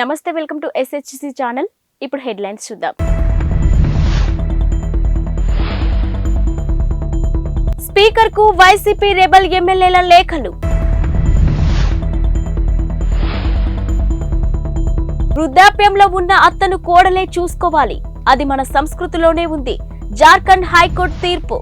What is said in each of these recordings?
నమస్తే, welcome to SHC channel. ఇప్పుడు headlines చూద్దాం. స్పీకర్ కు వైసీపీ రెబల్ ఎమ్మెల్యేల లేఖలు. వృద్ధాప్యంలో ఉన్న అత్తను కోడలే చూసుకోవాలి, అది మన సంస్కృతిలోనే ఉంది. జార్ఖండ్ హైకోర్టు తీర్పు.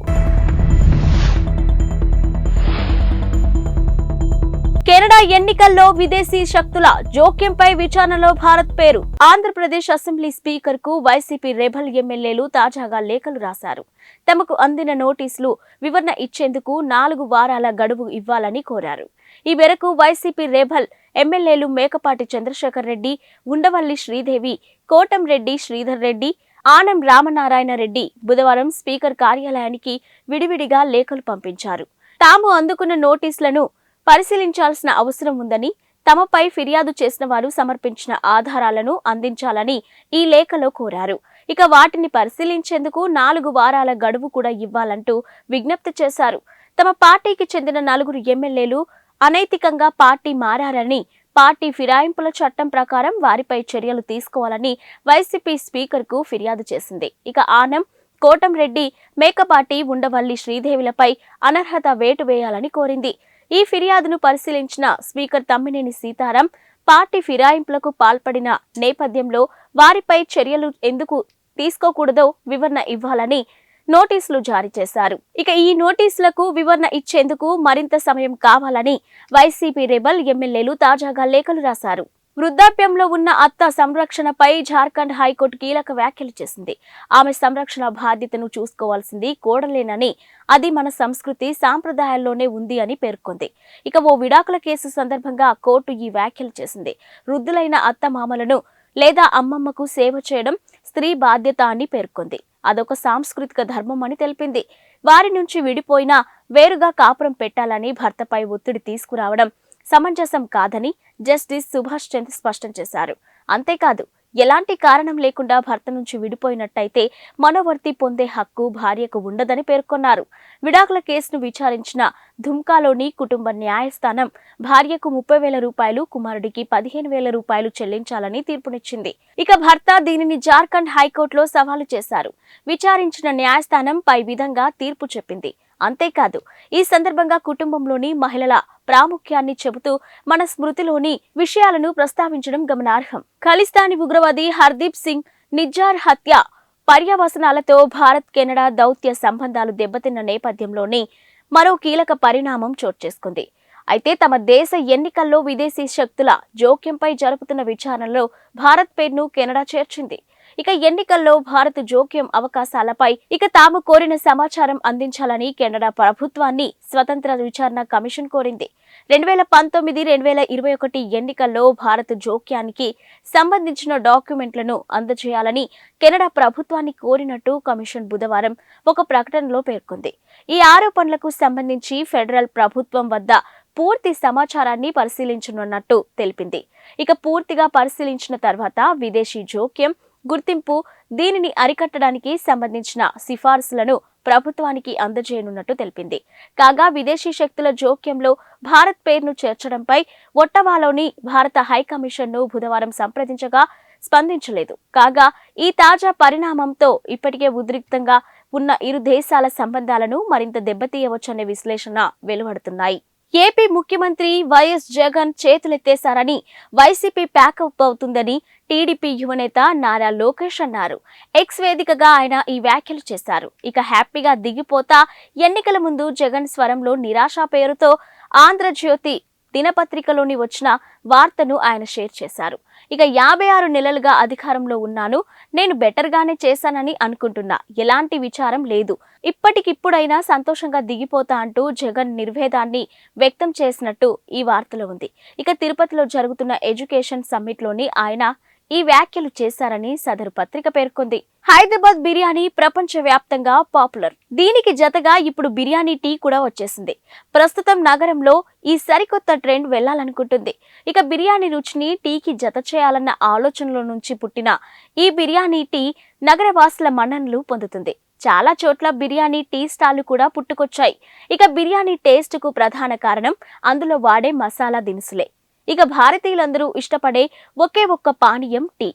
కెనడా ఎన్నికల్లో విదేశీ శక్తుల జోక్యంపై విచారణలో భారత్ పేరు. ఆంధ్రప్రదేశ్ అసెంబ్లీ స్పీకర్ కు వైసీపీ రెబల్ ఎమ్మెల్యేలు తాజాగా లేఖలు రాశారు. తమకు అందిన నోటీసులు వివరణ ఇచ్చేందుకు 4 వారాల గడువు ఇవ్వాలని కోరారు. ఈ మేరకు వైసీపీ రెబల్ ఎమ్మెల్యేలు మేకపాటి చంద్రశేఖర్ రెడ్డి, ఉండవల్లి శ్రీదేవి, కోటంరెడ్డి శ్రీధర్ రెడ్డి, ఆనం రామనారాయణ రెడ్డి బుధవారం స్పీకర్ కార్యాలయానికి విడివిడిగా లేఖలు పంపించారు. తాము అందుకున్న నోటీసులను పరిశీలించాల్సిన అవసరం ఉందని, తమపై ఫిర్యాదు చేసిన వారు సమర్పించిన ఆధారాలను అందించాలని ఈ లేఖలో కోరారు. ఇక వాటిని పరిశీలించేందుకు 4 వారాల గడువు కూడా ఇవ్వాలంటూ విజ్ఞప్తి చేశారు. తమ పార్టీకి చెందిన 4 ఎమ్మెల్యేలు అనైతికంగా పార్టీ మారారని, పార్టీ ఫిరాయింపుల చట్టం ప్రకారం వారిపై చర్యలు తీసుకోవాలని వైసీపీ స్పీకర్ కు ఫిర్యాదు చేసింది. ఇక ఆనం, కోటంరెడ్డి, మేకపాటి, ఉండవల్లి శ్రీదేవిలపై అనర్హత వేటు వేయాలని కోరింది. ఈ ఫిర్యాదును పరిశీలించిన స్పీకర్ తమ్మినేని సీతారాం, పార్టీ ఫిరాయింపులకు పాల్పడిన నేపథ్యంలో వారిపై చర్యలు ఎందుకు తీసుకోకూడదో వివరణ ఇవ్వాలని నోటీసులు జారీ చేశారు. ఇక ఈ నోటీసులకు వివరణ ఇచ్చేందుకు మరింత సమయం కావాలని వైసీపీ రెబల్ ఎమ్మెల్యేలు తాజాగా లేఖలు రాశారు. వృద్ధాప్యంలో ఉన్న అత్త సంరక్షణపై జార్ఖండ్ హైకోర్టు కీలక వ్యాఖ్యలు చేసింది. ఆమె సంరక్షణ బాధ్యతను చూసుకోవాల్సింది కోడలేనని, అది మన సంస్కృతి సాంప్రదాయాల్లోనే ఉంది అని పేర్కొంది. ఇక ఓ విడాకుల కేసు సందర్భంగా కోర్టు ఈ వ్యాఖ్యలు చేసింది. వృద్ధులైన అత్త మామలను లేదా అమ్మమ్మకు సేవ చేయడం స్త్రీ బాధ్యత అని పేర్కొంది. అదొక సాంస్కృతిక ధర్మం అని తెలిపింది. వారి నుంచి విడిపోయినా వేరుగా కాపురం పెట్టాలని భర్తపై ఒత్తిడి తీసుకురావడం సమంజసం కాదని జస్టిస్ సుభాష్ చంద్ర స్పష్టం చేశారు. అంతేకాదు, ఎలాంటి కారణం లేకుండా భర్త నుంచి విడిపోయినట్టయితే మనోవర్తి పొందే హక్కు భార్యకు ఉండదని పేర్కొన్నారు. విడాకుల కేసును విచారించిన ధుమ్కాలోని కుటుంబ న్యాయస్థానం భార్యకు 30,000 రూపాయలు, కుమారుడికి 15,000 రూపాయలు చెల్లించాలని తీర్పునిచ్చింది. ఇక భర్త దీనిని జార్ఖండ్ హైకోర్టులో సవాలు చేశారు. విచారించిన న్యాయస్థానం పై విధంగా తీర్పు చెప్పింది. అంతేకాదు, ఈ సందర్భంగా కుటుంబంలోని మహిళల ప్రాముఖ్యాన్ని చెబుతూ మన స్మృతిలోని విషయాలను ప్రస్తావించడం గమనార్హం. ఖలిస్తానీ ఉగ్రవాది హర్దీప్ సింగ్ నిజ్జార్ హత్య పర్యవసనాలతో భారత్ కెనడా దౌత్య సంబంధాలు దెబ్బతిన్న నేపథ్యంలోనే మరో కీలక పరిణామం చోటు చేసుకుంది. అయితే తమ దేశ ఎన్నికల్లో విదేశీ శక్తుల జోక్యంపై జరుపుతున్న విచారణలో భారత్ పేరును కెనడా చేర్చింది. ఇక ఎన్నికల్లో భారత్ జోక్యం అవకాశాలపై తాము కోరిన సమాచారం అందించాలని కెనడా ప్రభుత్వాన్ని స్వతంత్ర విచారణ కమిషన్ కోరింది. 2019-2021 ఎన్నికల్లో భారత్ జోక్యానికి సంబంధించిన డాక్యుమెంట్లను అందజేయాలని కెనడా ప్రభుత్వాన్ని కోరినట్టు కమిషన్ బుధవారం ఒక ప్రకటనలో పేర్కొంది. ఈ ఆరోపణలకు సంబంధించి ఫెడరల్ ప్రభుత్వం వద్ద పూర్తి సమాచారాన్ని పరిశీలించనున్నట్టు తెలిపింది. ఇక పూర్తిగా పరిశీలించిన తర్వాత విదేశీ జోక్యం గుర్తింపు, దీనిని అరికట్టడానికి సంబంధించిన సిఫార్సులను ప్రభుత్వానికి అందజేయనున్నట్టు తెలిపింది. కాగా విదేశీ శక్తుల జోక్యంలో భారత్ పేరును చేర్చడంపై ఒట్టవాలోని భారత హైకమిషన్ను బుధవారం సంప్రదించగా స్పందించలేదు. కాగా ఈ తాజా పరిణామంతో ఇప్పటికే ఉద్రిక్తంగా ఉన్న ఇరు దేశాల సంబంధాలను మరింత దెబ్బతీయవచ్చనే విశ్లేషణ వెలువడుతున్నాయి. ఏపీ ముఖ్యమంత్రి వైఎస్ జగన్ చేతులెత్తేశారని, వైసీపీ ప్యాకప్ అవుతుందని టీడీపీ యువనేత నారా లోకేష్ అన్నారు. ఎక్స్ వేదికగా ఆయన ఈ వ్యాఖ్యలు చేశారు. ఇక హ్యాపీగా దిగిపోతా ఎన్నికల ముందు జగన్ స్వరంలో నిరాశ పేరుతో ఆంధ్రజ్యోతి దినపత్రికలోని వచ్చిన వార్తను ఆయన షేర్ చేశారు. ఇక 56 నెలలుగా అధికారంలో ఉన్నాను, నేను బెటర్గానే చేశానని అనుకుంటున్నా, ఎలాంటి విచారం లేదు, ఇప్పటికిప్పుడైనా సంతోషంగా దిగిపోతా అంటూ జగన్ నిర్వేదాన్ని వ్యక్తం చేసినట్టు ఈ వార్తలో ఉంది. ఇక తిరుపతిలో జరుగుతున్న ఎడ్యుకేషన్ సమ్మిట్లోని ఆయన ఈ వ్యాఖ్యలు చేశారని సదరు పత్రిక పేర్కొంది. హైదరాబాద్ బిర్యానీ ప్రపంచవ్యాప్తంగా పాపులర్. దీనికి జతగా ఇప్పుడు బిర్యానీ టీ కూడా వచ్చేసింది. ప్రస్తుతం నగరంలో ఈ సరికొత్త ట్రెండ్ వెళ్లాలనుకుంటుంది. ఇక బిర్యానీ రుచిని టీకి జత చేయాలన్న ఆలోచనలో నుంచి పుట్టిన ఈ బిర్యానీ టీ నగరవాసుల మన్ననలు పొందుతుంది. చాలా చోట్ల బిర్యానీ టీ స్టాళ్లు కూడా పుట్టుకొచ్చాయి. ఇక బిర్యానీ టేస్ట్ కు ప్రధాన కారణం అందులో వాడే మసాలా దినుసులే. ఇక భారతీయులందరూ ఇష్టపడే ఒకే ఒక్క పానీయం టీ.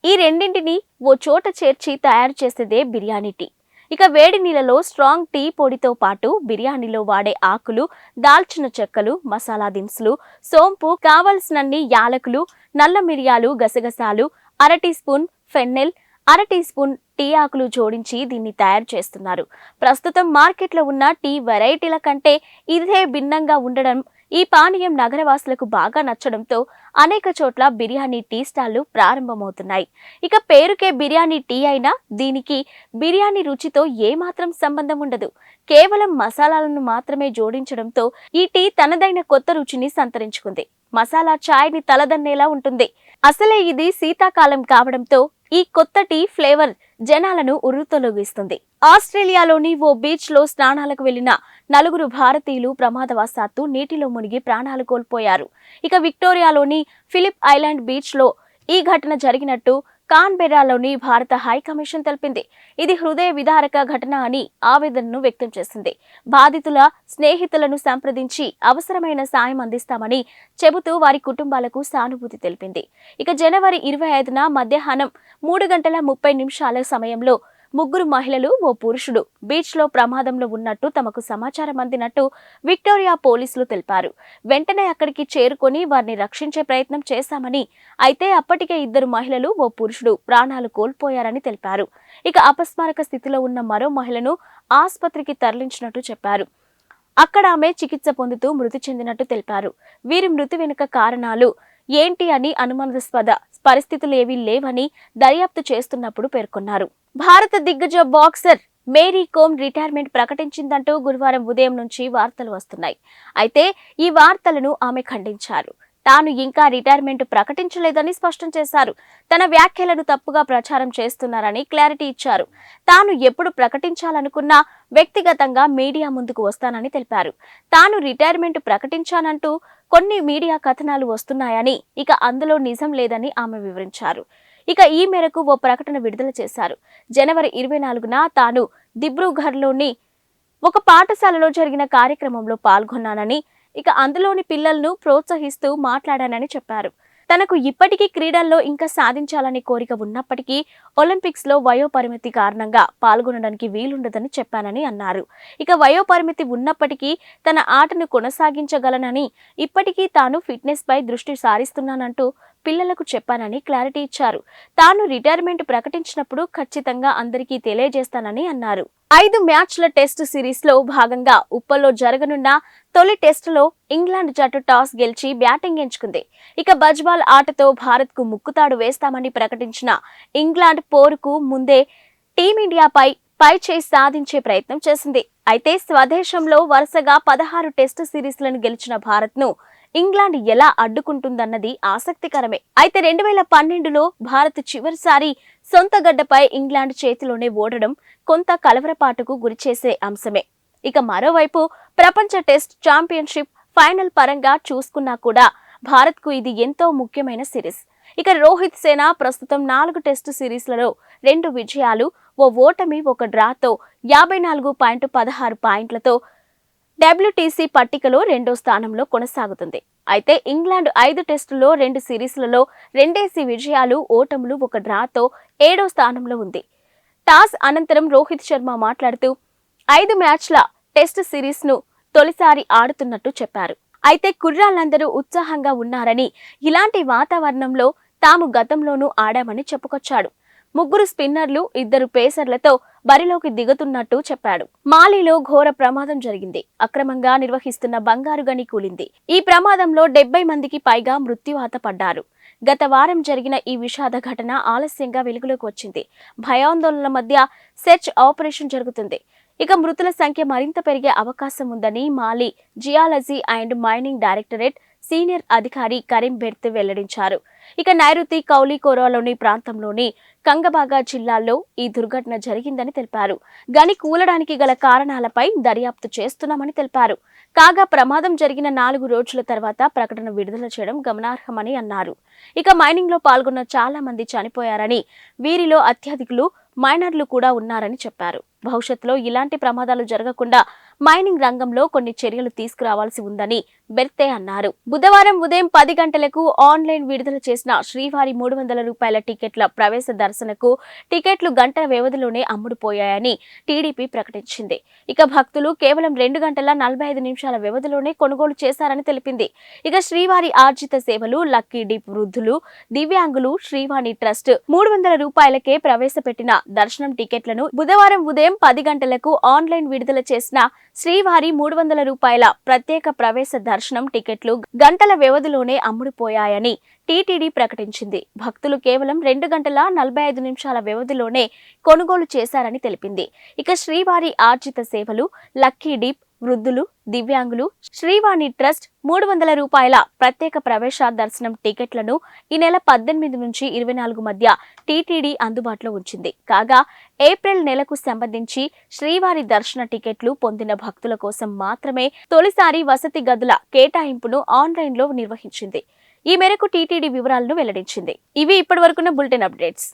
ఈ రెండింటిని ఓ చోట చేర్చి తయారు చేసేదే బిర్యానీ టీ. ఇక వేడి నీళ్ళలో స్ట్రాంగ్ టీ పొడితో పాటు బిర్యానీలో వాడే ఆకులు, దాల్చిన చెక్కలు, మసాలా దినుసులు, సోంపు, కావలసినన్ని యాలకులు, నల్ల మిరియాలు, గసగసాలు, అర టీ స్పూన్ ఫెన్నెల్, అర టీ స్పూన్ టీ ఆకులు జోడించి దీన్ని తయారు చేస్తున్నారు. ప్రస్తుతం మార్కెట్లో ఉన్న టీ వెరైటీల కంటే ఇదే భిన్నంగా ఉండడం ఈ పానీయం నగరవాసులకు బాగా నచ్చడంతో అనేక చోట్ల బిర్యానీ టీ స్టాళ్లు ప్రారంభమవుతున్నాయి. ఇక పేరుకే బిర్యానీ టీ అయినా దీనికి బిర్యానీ రుచితో ఏమాత్రం సంబంధం ఉండదు. కేవలం మసాలాలను మాత్రమే జోడించడంతో ఈ టీ తనదైన కొత్త రుచిని సంతరించుకుంది. మసాలా ఛాయ్ని తలదన్నేలా ఉంటుంది. అసలే ఇది శీతాకాలం కావడంతో ఈ కొత్త టీ ఫ్లేవర్ జనాలను ఉర్రూతలూగిస్తుంది. ఆస్ట్రేలియాలోని ఓ బీచ్ లో స్నానాలకు వెళ్లిన 4 భారతీయులు ప్రమాదవశాత్తు నీటిలో మునిగి ప్రాణాలు కోల్పోయారు. ఇక విక్టోరియాలోని ఫిలిప్ ఐలాండ్ బీచ్ లో ఈ ఘటన జరిగినట్టు కాన్బెర్రాలోని భారత హైకమిషన్ తెలిపింది. ఇది హృదయ విదారక ఘటన అని ఆవేదనను వ్యక్తం చేసింది. బాధితుల స్నేహితులను సంప్రదించి అవసరమైన సాయం అందిస్తామని చెబుతూ వారి కుటుంబాలకు సానుభూతి తెలిపింది. ఇక జనవరి 25న మధ్యాహ్నం 3:30 సమయంలో 3 మహిళలు, ఓ పురుషుడు బీచ్ లో ప్రమాదంలో ఉన్నట్టు తమకు సమాచారం అందినట్టు విక్టోరియా పోలీసులు తెలిపారు. వెంటనే అక్కడికి చేరుకొని వారిని రక్షించే ప్రయత్నం చేశామని, అయితే అప్పటికే 2 మహిళలు, ఓ పురుషుడు ప్రాణాలు కోల్పోయారని తెలిపారు. ఇక అపస్మారక స్థితిలో ఉన్న మరో మహిళను ఆసుపత్రికి తరలించినట్టు చెప్పారు. అక్కడ ఆమె చికిత్స పొందుతూ మృతి చెందినట్టు తెలిపారు. వీరి మృతి వెనుక కారణాలు ఏంటి అని అనుమానాస్పద పరిస్థితులేవీ లేవని దర్యాప్తు చేస్తున్నప్పుడు పేర్కొన్నారు. భారత దిగ్గజ బాక్సర్ మేరీ కోమ్ రిటైర్మెంట్ ప్రకటించిందంటూ గురువారం ఉదయం నుంచి వార్తలు వస్తున్నాయి. అయితే ఈ వార్తలను ఆమె ఖండించారు. తాను ఇంకా రిటైర్మెంట్ ప్రకటించలేదని స్పష్టం చేశారు. తన వ్యాఖ్యలను తప్పుగా ప్రచారం చేస్తున్నారని క్లారిటీ ఇచ్చారు. తాను ఎప్పుడు ప్రకటించాలనుకున్నా వ్యక్తిగతంగా మీడియా ముందుకు వస్తానని తెలిపారు. తాను రిటైర్మెంట్ ప్రకటించానంటూ కొన్ని మీడియా కథనాలు వస్తున్నాయని, ఇక అందులో నిజం లేదని ఆమె వివరించారు. ఇక ఈ మేరకు ఓ ప్రకటన విడుదల చేశారు. జనవరి 24న తాను దిబ్రూఘర్లోని ఒక పాఠశాలలో జరిగిన కార్యక్రమంలో పాల్గొన్నానని, ఇక అందులోని పిల్లలను ప్రోత్సహిస్తూ మాట్లాడానని చెప్పారు. తనకు ఇప్పటికీ క్రీడల్లో ఇంకా సాధించాలనే కోరిక ఉన్నప్పటికీ ఒలింపిక్స్ లో వయోపరిమితి కారణంగా పాల్గొనడానికి వీలుండదని చెప్పానని అన్నారు. ఇక వయోపరిమితి ఉన్నప్పటికీ తన ఆటను కొనసాగించగలనని, ఇప్పటికీ తాను ఫిట్నెస్ పై దృష్టి సారిస్తున్నానంటూ పిల్లలకు చెప్పానని క్లారిటీ ఇచ్చారు. తాను రిటైర్మెంట్ ప్రకటించినప్పుడు ఖచ్చితంగా అందరికీ తెలియజేస్తానని అన్నారు. 5 మ్యాచ్ల టెస్టు సిరీస్ లో భాగంగా ఉప్పల్లో జరగనున్న తొలి టెస్టులో ఇంగ్లాండ్ జట్టు టాస్ గెలిచి బ్యాటింగ్ ఎంచుకుంది. ఇక బజ్బాల్ ఆటతో భారత్ కు ముక్కుతాడు వేస్తామని ప్రకటించిన ఇంగ్లాండ్ పోరుకు ముందే టీమిండియాపై పైచేయి సాధించే ప్రయత్నం చేసింది. అయితే స్వదేశంలో వరుసగా 16 టెస్టు సిరీస్లను గెలిచిన భారత్ ను ఇంగ్లాండ్ ఎలా అడ్డుకుంటుందన్నది ఆసక్తికరమే. అయితే 2012లో భారత్ చివరిసారి సొంత గడ్డపై ఇంగ్లాండ్ చేతిలోనే ఓడడం కొంత కలవరపాటుకు గురిచేసే అంశమే. ఇక మరోవైపు ప్రపంచ టెస్ట్ ఛాంపియన్షిప్ ఫైనల్ పరంగా చూసుకున్నా కూడా భారత్ కు ఇది ఎంతో ముఖ్యమైన సిరీస్. ఇక రోహిత్ సేన ప్రస్తుతం 4 టెస్టు సిరీస్లలో 2 విజయాలు, ఓ ఓటమి, ఒక డ్రాతో 54.16 పాయింట్లతో డబ్ల్యూటీసీ పట్టికలో 2వ స్థానంలో కొనసాగుతుంది. అయితే ఇంగ్లాండ్ 5 టెస్టుల్లో 2 సిరీస్లలో 2 విజయాలు, ఓటములు, ఒక డ్రాతో 7వ స్థానంలో ఉంది. టాస్ అనంతరం రోహిత్ శర్మ మాట్లాడుతూ 5 మ్యాచ్ల టెస్ట్ సిరీస్ ను తొలిసారి ఆడుతున్నట్టు చెప్పారు. అయితే కుర్రాళ్లందరూ ఉత్సాహంగా ఉన్నారని, ఇలాంటి వాతావరణంలో తాము గతంలోనూ ఆడామని చెప్పుకొచ్చాడు. 3 స్పిన్నర్లు, 2 పేసర్లతో బరిలోకి దిగుతున్నట్టు చెప్పాడు. మాలీలో ఘోర ప్రమాదం జరిగింది. అక్రమంగా నిర్వహిస్తున్న బంగారు గని కూలింది. ఈ ప్రమాదంలో 70 మందికి పైగా మృత్యువాత పడ్డారు. గత వారం జరిగిన ఈ విషాద ఘటన ఆలస్యంగా వెలుగులోకి వచ్చింది. భయాందోళనల మధ్య సెర్చ్ ఆపరేషన్ జరుగుతుంది. ఇక మృతుల సంఖ్య మరింత పెరిగే అవకాశం ఉందని Mali geology and mining directorate senior అధికారి కరీం బెర్త్ వెల్లడించారు. ఇక నైరుతి కౌలీకోరాలోని ప్రాంతంలోని కంగబాగా జిల్లాల్లో ఈ దుర్ఘటన జరిగిందని తెలిపారు. గని కూలడానికి గల కారణాలపై దర్యాప్తు చేస్తున్నామని తెలిపారు. కాగా ప్రమాదం జరిగిన 4 రోజుల తర్వాత ప్రకటన విడుదల చేయడం గమనార్హమని అన్నారు. ఇక మైనింగ్ లో పాల్గొన్న చాలా మంది చనిపోయారని, వీరిలో అత్యధికులు మైనర్లు కూడా ఉన్నారని చెప్పారు. భవిష్యత్తులో ఇలాంటి ప్రమాదాలు జరగకుండా మైనింగ్ రంగంలో కొన్ని చర్యలు తీసుకురావాల్సి ఉందని బెర్తే అన్నారు. బుధవారం ఉదయం 10 గంటలకు ఆన్లైన్ విడుదల చేసిన శ్రీవారి 300 రూపాయల టికెట్ల ప్రవేశ దర్శనకు టికెట్లు గంటల వ్యవధిలోనే అమ్ముడుపోయాయని టీడీపీ ప్రకటించింది. ఇక భక్తులు కేవలం 2 గంటల 45 నిమిషాల వ్యవధిలోనే కొనుగోలు చేశారని తెలిపింది. ఇక శ్రీవారి ఆర్జిత సేవలు, లక్కీ డిప్, వృద్ధులు, దివ్యాంగులు, శ్రీవాణి ట్రస్ట్ 300 రూపాయలకే ప్రవేశపెట్టిన దర్శనం టికెట్లను బుధవారం ఉదయం 10 గంటలకు ఆన్లైన్ విడుదల చేసిన శ్రీవారి 300 రూపాయల ప్రత్యేక ప్రవేశ దర్శనం టికెట్లు గంటల వ్యవధిలోనే అమ్ముడుపోయాయని టీటీడీ ప్రకటించింది. భక్తులు కేవలం 2 గంటల 45 నిమిషాల వ్యవధిలోనే కొనుగోలు చేశారని తెలిపింది. ఇక శ్రీవారి ఆర్జిత సేవలు, లక్కీ డిప్, వృద్ధులు, దివ్యాంగులు, శ్రీవాణి ట్రస్ట్ 300 రూపాయల ప్రత్యేక ప్రవేశ దర్శనం టికెట్లను ఈ నెల 18 నుంచి 24 మధ్య టీటీడీ అందుబాటులో ఉంచింది. కాగా ఏప్రిల్ నెలకు సంబంధించి శ్రీవారి దర్శన టికెట్లు పొందిన భక్తుల కోసం మాత్రమే తొలిసారి వసతి గదుల కేటాయింపును ఆన్లైన్లో నిర్వహించింది. ఈ మేరకు టీటీడీ వివరాలను వెల్లడించింది. ఇవి ఇప్పటివరకున్న బులెటిన్ అప్డేట్స్.